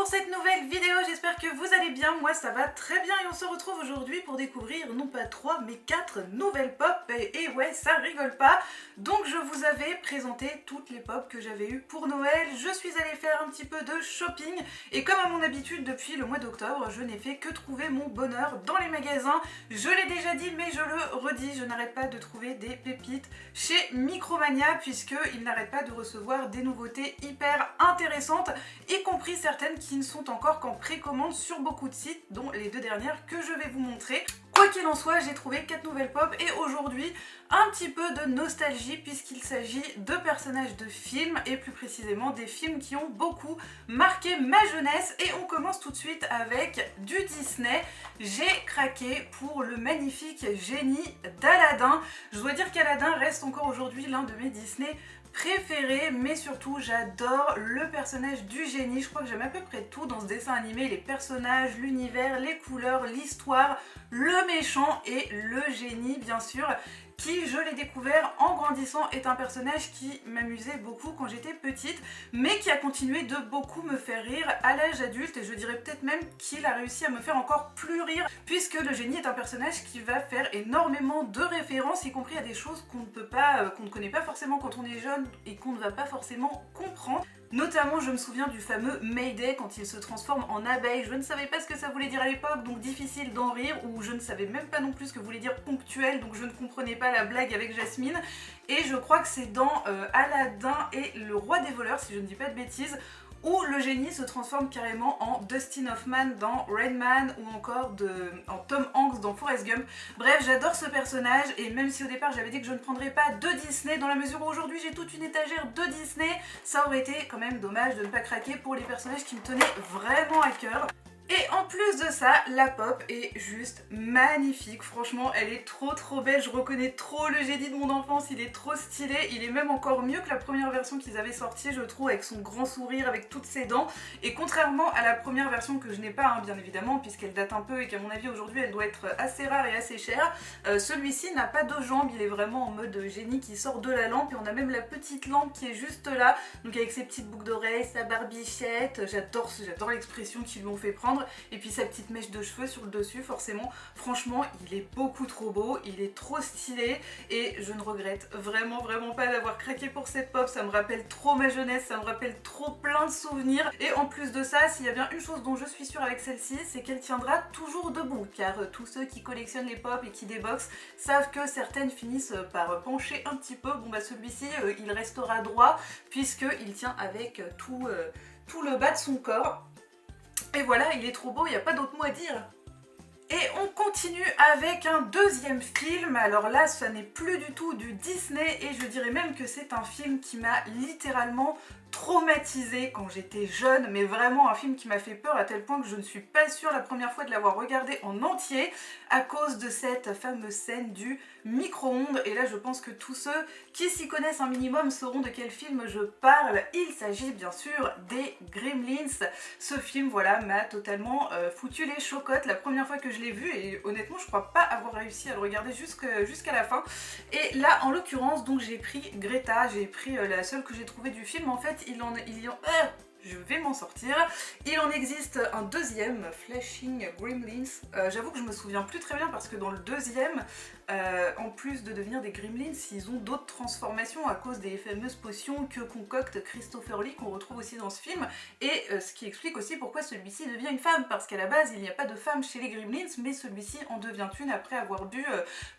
pour cette nouvelle vidéo, j'espère que vous allez bien, moi ça va très bien et on se retrouve aujourd'hui pour découvrir non pas 3 mais 4 nouvelles pop et ouais ça rigole pas. Donc je vous avais présenté toutes les pop que j'avais eues pour Noël, je suis allée faire un petit peu de shopping et comme à mon habitude depuis le mois d'octobre, je n'ai fait que trouver mon bonheur dans les magasins. Je l'ai déjà dit mais je le redis, je n'arrête pas de trouver des pépites chez Micromania puisqu'ils n'arrêtent pas de recevoir des nouveautés hyper intéressantes, y compris certaines qui ne sont encore qu'en précommande sur beaucoup de sites, dont les deux dernières que je vais vous montrer. Quoi qu'il en soit, j'ai trouvé 4 nouvelles pop et aujourd'hui un petit peu de nostalgie puisqu'il s'agit de personnages de films et plus précisément des films qui ont beaucoup marqué ma jeunesse. Et on commence tout de suite avec du Disney. J'ai craqué pour le magnifique génie d'Aladin. Je dois dire qu'Aladin reste encore aujourd'hui l'un de mes Disney préféré, mais surtout j'adore le personnage du génie. Je crois que j'aime à peu près tout dans ce dessin animé, les personnages, l'univers, les couleurs, l'histoire, le méchant et le génie bien sûr, qui, je l'ai découvert en grandissant, est un personnage qui m'amusait beaucoup quand j'étais petite, mais qui a continué de beaucoup me faire rire à l'âge adulte, et je dirais peut-être même qu'il a réussi à me faire encore plus rire, puisque le génie est un personnage qui va faire énormément de références, y compris à des choses qu'on ne connaît pas forcément quand on est jeune, et qu'on ne va pas forcément comprendre. Notamment, je me souviens du fameux Mayday quand il se transforme en abeille. Je ne savais pas ce que ça voulait dire à l'époque, donc difficile d'en rire, ou je ne savais même pas non plus ce que voulait dire ponctuel, donc je ne comprenais pas la blague avec Jasmine. Et je crois que c'est dans Aladdin et le roi des voleurs, si je ne dis pas de bêtises, où le génie se transforme carrément en Dustin Hoffman dans Rain Man ou encore en Tom Hanks dans Forrest Gump. Bref, j'adore ce personnage et même si au départ j'avais dit que je ne prendrais pas de Disney, dans la mesure où aujourd'hui j'ai toute une étagère de Disney, ça aurait été quand même dommage de ne pas craquer pour les personnages qui me tenaient vraiment à cœur. Et en plus de ça, la pop est juste magnifique, franchement elle est trop belle, je reconnais trop le génie de mon enfance, il est trop stylé, il est même encore mieux que la première version qu'ils avaient sortie je trouve, avec son grand sourire, avec toutes ses dents, et contrairement à la première version que je n'ai pas bien évidemment, puisqu'elle date un peu et qu'à mon avis aujourd'hui elle doit être assez rare et assez chère, celui-ci n'a pas de jambes, il est vraiment en mode génie qui sort de la lampe, et on a même la petite lampe qui est juste là, donc avec ses petites boucles d'oreilles, sa barbichette, j'adore l'expression qu'ils lui ont fait prendre, et puis sa petite mèche de cheveux sur le dessus forcément. Franchement il est beaucoup trop beau, il est trop stylé et je ne regrette vraiment pas d'avoir craqué pour cette pop. Ça me rappelle trop ma jeunesse, ça me rappelle trop plein de souvenirs, et en plus de ça, s'il y a bien une chose dont je suis sûre avec celle-ci, c'est qu'elle tiendra toujours debout, car tous ceux qui collectionnent les pop et qui déboxent savent que certaines finissent par pencher un petit peu. Bon bah celui-ci il restera droit puisqu'il tient avec tout le bas de son corps. Et voilà, il est trop beau, il n'y a pas d'autre mot à dire. Et on continue avec un deuxième film. Alors là, ça n'est plus du tout du Disney et je dirais même que c'est un film qui m'a littéralement traumatisée quand j'étais jeune, mais vraiment un film qui m'a fait peur à tel point que je ne suis pas sûre la première fois de l'avoir regardé en entier à cause de cette fameuse scène du micro-ondes. Et là je pense que tous ceux qui s'y connaissent un minimum sauront de quel film je parle. Il s'agit bien sûr des Gremlins. Ce film voilà m'a totalement foutu les chocottes la première fois que je l'ai vu, et honnêtement je crois pas avoir réussi à le regarder jusqu'à la fin. Et là en l'occurrence donc j'ai pris Greta, j'ai pris la seule que j'ai trouvée du film. En fait je vais m'en sortir. Il en existe un deuxième, Flashing Gremlins. J'avoue que je me souviens plus très bien parce que dans le deuxième, en plus de devenir des Gremlins, ils ont d'autres transformations à cause des fameuses potions que concocte Christopher Lee, qu'on retrouve aussi dans ce film, et ce qui explique aussi pourquoi celui-ci devient une femme, parce qu'à la base il n'y a pas de femme chez les Gremlins, mais celui-ci en devient une après avoir bu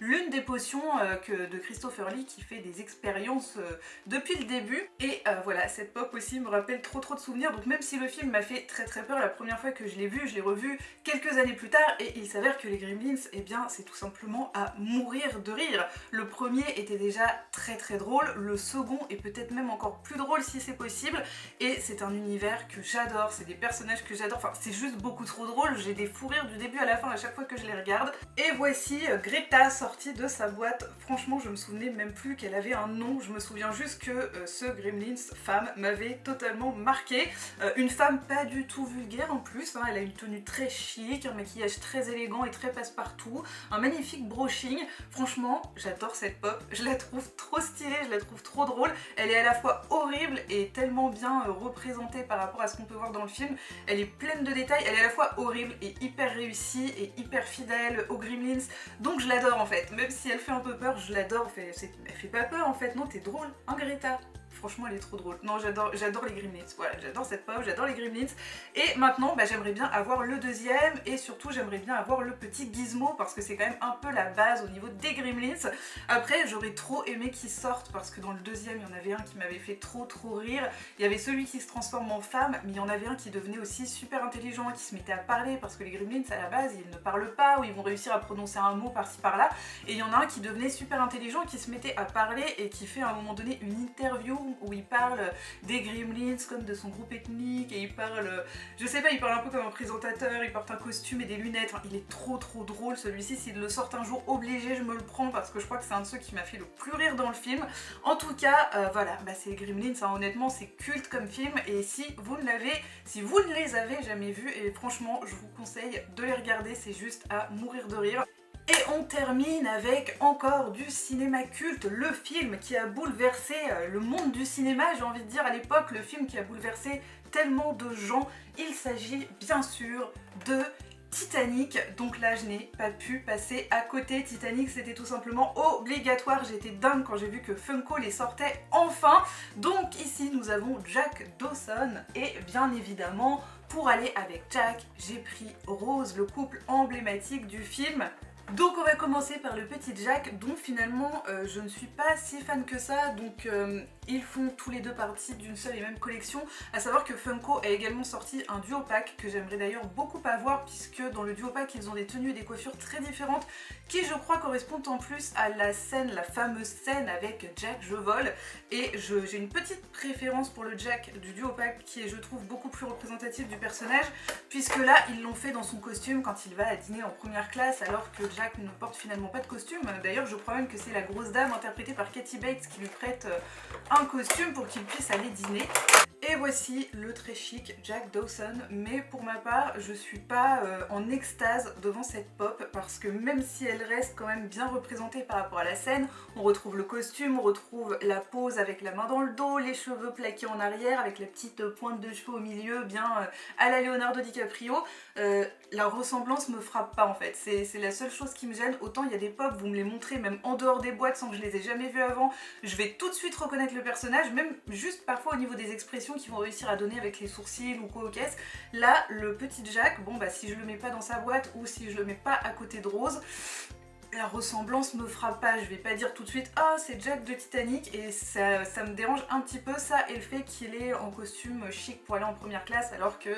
l'une des potions de Christopher Lee qui fait des expériences depuis le début. Et voilà, cette pop aussi me rappelle trop de souvenirs. Donc même si le film m'a fait très peur la première fois que je l'ai vu, je l'ai revu quelques années plus tard et il s'avère que les Gremlins, eh bien c'est tout simplement à mourir de rire. Le premier était déjà très drôle, le second est peut-être même encore plus drôle si c'est possible, et c'est un univers que j'adore, c'est des personnages que j'adore, enfin c'est juste beaucoup trop drôle, j'ai des fous rires du début à la fin à chaque fois que je les regarde. Et voici Greta sortie de sa boîte. Franchement je me souvenais même plus qu'elle avait un nom, je me souviens juste que ce Gremlins femme m'avait totalement marqué. remarqué. Une femme pas du tout vulgaire en plus, hein, elle a une tenue très chic, un maquillage très élégant et très passe-partout, un magnifique brushing. Franchement, j'adore cette pop, je la trouve trop stylée, je la trouve trop drôle. Elle est à la fois horrible et tellement bien représentée par rapport à ce qu'on peut voir dans le film. Elle est pleine de détails, elle est à la fois horrible et hyper réussie et hyper fidèle aux Gremlins. Donc je l'adore en fait, même si elle fait un peu peur, je l'adore. Elle fait pas peur en fait, non, t'es drôle, hein Greta? Franchement, elle est trop drôle. Non, j'adore les Gremlins. Voilà, j'adore cette pop, j'adore les Gremlins. Et maintenant, bah, j'aimerais bien avoir le deuxième et surtout, j'aimerais bien avoir le petit Gizmo parce que c'est quand même un peu la base au niveau des Gremlins. Après, j'aurais trop aimé qu'ils sortent parce que dans le deuxième, il y en avait un qui m'avait fait trop rire. Il y avait celui qui se transforme en femme, mais il y en avait un qui devenait aussi super intelligent, qui se mettait à parler parce que les Gremlins, à la base, ils ne parlent pas ou ils vont réussir à prononcer un mot par-ci par-là. Et il y en a un qui devenait super intelligent, qui se mettait à parler et qui fait à un moment donné une interview où il parle des Gremlins comme de son groupe ethnique et il parle, je sais pas, il parle un peu comme un présentateur, il porte un costume et des lunettes, enfin, il est trop drôle celui-ci. S'il le sort un jour obligé, je me le prends parce que je crois que c'est un de ceux qui m'a fait le plus rire dans le film. En tout cas, voilà, bah, c'est les Gremlins, hein, honnêtement c'est culte comme film et si vous ne les avez jamais vus, et franchement je vous conseille de les regarder, c'est juste à mourir de rire. Et on termine avec encore du cinéma culte, le film qui a bouleversé le monde du cinéma, j'ai envie de dire à l'époque, le film qui a bouleversé tellement de gens. Il s'agit bien sûr de Titanic, donc là je n'ai pas pu passer à côté. Titanic c'était tout simplement obligatoire, j'étais dingue quand j'ai vu que Funko les sortait enfin. Donc ici nous avons Jack Dawson et bien évidemment pour aller avec Jack j'ai pris Rose, le couple emblématique du film. Donc on va commencer par le petit Jack dont finalement je ne suis pas si fan que ça, donc ils font tous les deux partie d'une seule et même collection, à savoir que Funko a également sorti un duo pack que j'aimerais d'ailleurs beaucoup avoir puisque dans le duo pack ils ont des tenues et des coiffures très différentes qui je crois correspondent en plus à la scène, la fameuse scène avec Jack je vole, et j'ai une petite préférence pour le Jack du duo pack qui est je trouve beaucoup plus représentatif du personnage puisque là ils l'ont fait dans son costume quand il va à dîner en première classe alors que Jack ne porte finalement pas de costume. D'ailleurs je crois même que c'est la grosse dame interprétée par Kathy Bates qui lui prête un costume pour qu'il puisse aller dîner. Et voici le très chic Jack Dawson, mais pour ma part je suis pas en extase devant cette pop parce que même si elle reste quand même bien représentée par rapport à la scène, on retrouve le costume, on retrouve la pose avec la main dans le dos, les cheveux plaqués en arrière avec la petite pointe de cheveux au milieu bien à la Leonardo DiCaprio, la ressemblance me frappe pas en fait, c'est la seule chose qui me gêne. Autant il y a des pop, vous me les montrez même en dehors des boîtes sans que je les ai jamais vues avant, je vais tout de suite reconnaître le personnage, même juste parfois au niveau des expressions qu'ils vont réussir à donner avec les sourcils ou quoi aux caisses. Là le petit Jack, bon bah si je le mets pas dans sa boîte ou si je le mets pas à côté de Rose, la ressemblance me frappe pas, je vais pas dire tout de suite ah c'est Jack de Titanic, et ça me dérange un petit peu ça et le fait qu'il est en costume chic pour aller en première classe alors que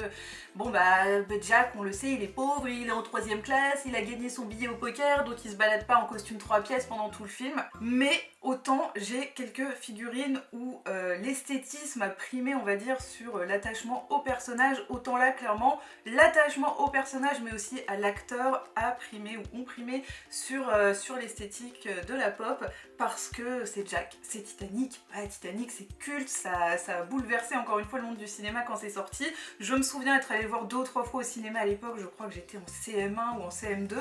bon bah Jack on le sait il est pauvre, il est en 3ème classe, il a gagné son billet au poker donc il se balade pas en costume 3 pièces pendant tout le film. Mais autant j'ai quelques figurines où l'esthétisme a primé on va dire sur l'attachement au personnage, autant là clairement l'attachement au personnage mais aussi à l'acteur a primé ou ont primé sur l'esthétique de la pop parce que c'est Jack, c'est Titanic, Titanic c'est culte, ça a bouleversé encore une fois le monde du cinéma quand c'est sorti. Je me souviens être allée le voir 2 ou 3 fois au cinéma à l'époque, je crois que j'étais en CM1 ou en CM2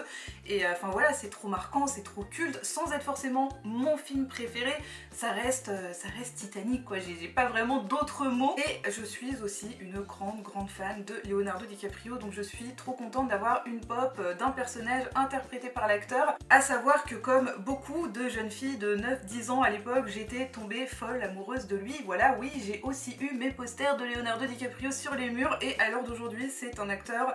et enfin voilà c'est trop marquant, c'est trop culte, sans être forcément mon film préféré, ça reste Titanic quoi, j'ai pas vraiment d'autres mots. Et je suis aussi une grande fan de Leonardo DiCaprio, donc je suis trop contente d'avoir une pop d'un personnage interprété par l'acteur, à savoir que comme beaucoup de jeunes filles de 9-10 ans à l'époque, j'étais tombée folle amoureuse de lui. Voilà, oui, j'ai aussi eu mes posters de Leonardo DiCaprio sur les murs et à l'heure d'aujourd'hui c'est un acteur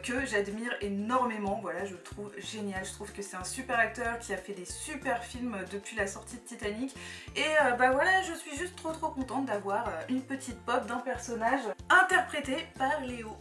que j'admire énormément. Voilà, je le trouve génial, je trouve que c'est un super acteur qui a fait des super films depuis la sortie de Titanic et bah voilà, je suis juste trop contente d'avoir une petite pop d'un personnage interprété par Léo.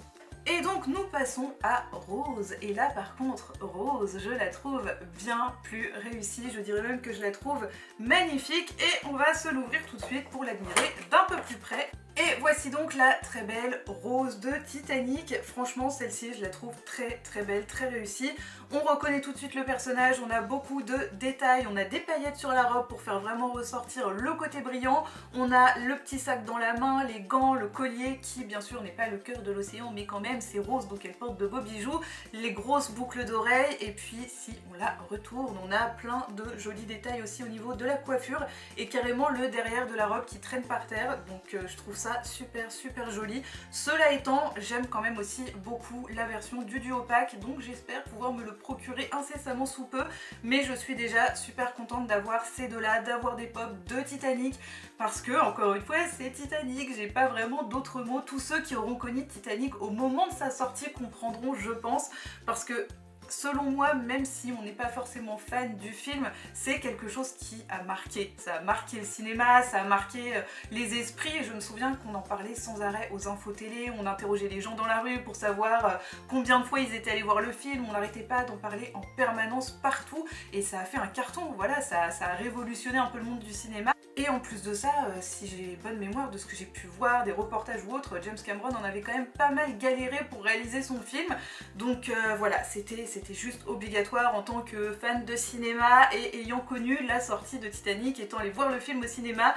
Et donc nous passons à Rose, et là par contre Rose je la trouve bien plus réussie, je dirais même que je la trouve magnifique et on va se l'ouvrir tout de suite pour l'admirer d'un peu plus près. Et voici donc la très belle rose de Titanic. Franchement, celle-ci, je la trouve très belle, très réussie. On reconnaît tout de suite le personnage, on a beaucoup de détails, on a des paillettes sur la robe pour faire vraiment ressortir le côté brillant. On a le petit sac dans la main, les gants, le collier qui bien sûr n'est pas le cœur de l'océan mais quand même c'est rose donc elle porte de beaux bijoux, les grosses boucles d'oreilles et puis si on la retourne on a plein de jolis détails aussi au niveau de la coiffure et carrément le derrière de la robe qui traîne par terre donc je trouve ça super joli. Cela étant, j'aime quand même aussi beaucoup la version du duo-pack donc j'espère pouvoir me le procurer incessamment sous peu, mais je suis déjà super contente d'avoir ces deux-là, d'avoir des pops de Titanic, parce que, encore une fois, c'est Titanic, j'ai pas vraiment d'autres mots. Tous ceux qui auront connu Titanic au moment de sa sortie comprendront, je pense, parce que selon moi, même si on n'est pas forcément fan du film, c'est quelque chose qui a marqué. Ça a marqué le cinéma, ça a marqué les esprits. Et je me souviens qu'on en parlait sans arrêt aux infos télé, on interrogeait les gens dans la rue pour savoir combien de fois ils étaient allés voir le film. On n'arrêtait pas d'en parler en permanence partout et ça a fait un carton. Voilà, ça a révolutionné un peu le monde du cinéma. Et en plus de ça, si j'ai bonne mémoire de ce que j'ai pu voir, des reportages ou autres, James Cameron en avait quand même pas mal galéré pour réaliser son film. Donc voilà, c'était juste obligatoire en tant que fan de cinéma et ayant connu la sortie de Titanic, étant allé voir le film au cinéma,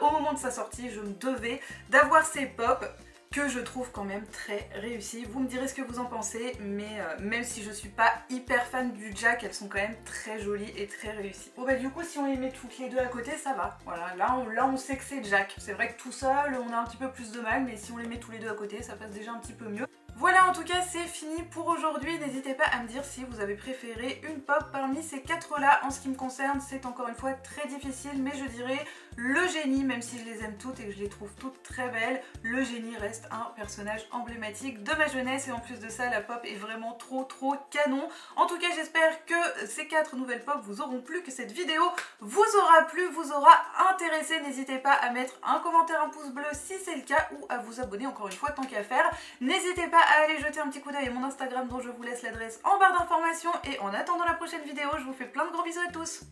au moment de sa sortie, je me devais d'avoir ces pops que je trouve quand même très réussis. Vous me direz ce que vous en pensez, mais même si je suis pas hyper fan du Jack, elles sont quand même très jolies et très réussies. Bon bah du coup si on les met toutes les deux à côté, ça va. Voilà, là on sait que c'est Jack. C'est vrai que tout seul on a un petit peu plus de mal, mais si on les met tous les deux à côté, ça passe déjà un petit peu mieux. Voilà, en tout cas c'est fini pour aujourd'hui, n'hésitez pas à me dire si vous avez préféré une pop parmi ces quatre là. En ce qui me concerne, c'est encore une fois très difficile, mais je dirais le génie, même si je les aime toutes et que je les trouve toutes très belles, le génie reste un personnage emblématique de ma jeunesse et en plus de ça la pop est vraiment trop canon. En tout cas j'espère que ces quatre nouvelles pop vous auront plu, que cette vidéo vous aura plu, vous aura intéressé. N'hésitez pas à mettre un commentaire, un pouce bleu si c'est le cas ou à vous abonner encore une fois tant qu'à faire. N'hésitez pas à aller jeter un petit coup d'œil à mon Instagram dont je vous laisse l'adresse en barre d'informations et en attendant la prochaine vidéo je vous fais plein de gros bisous à tous.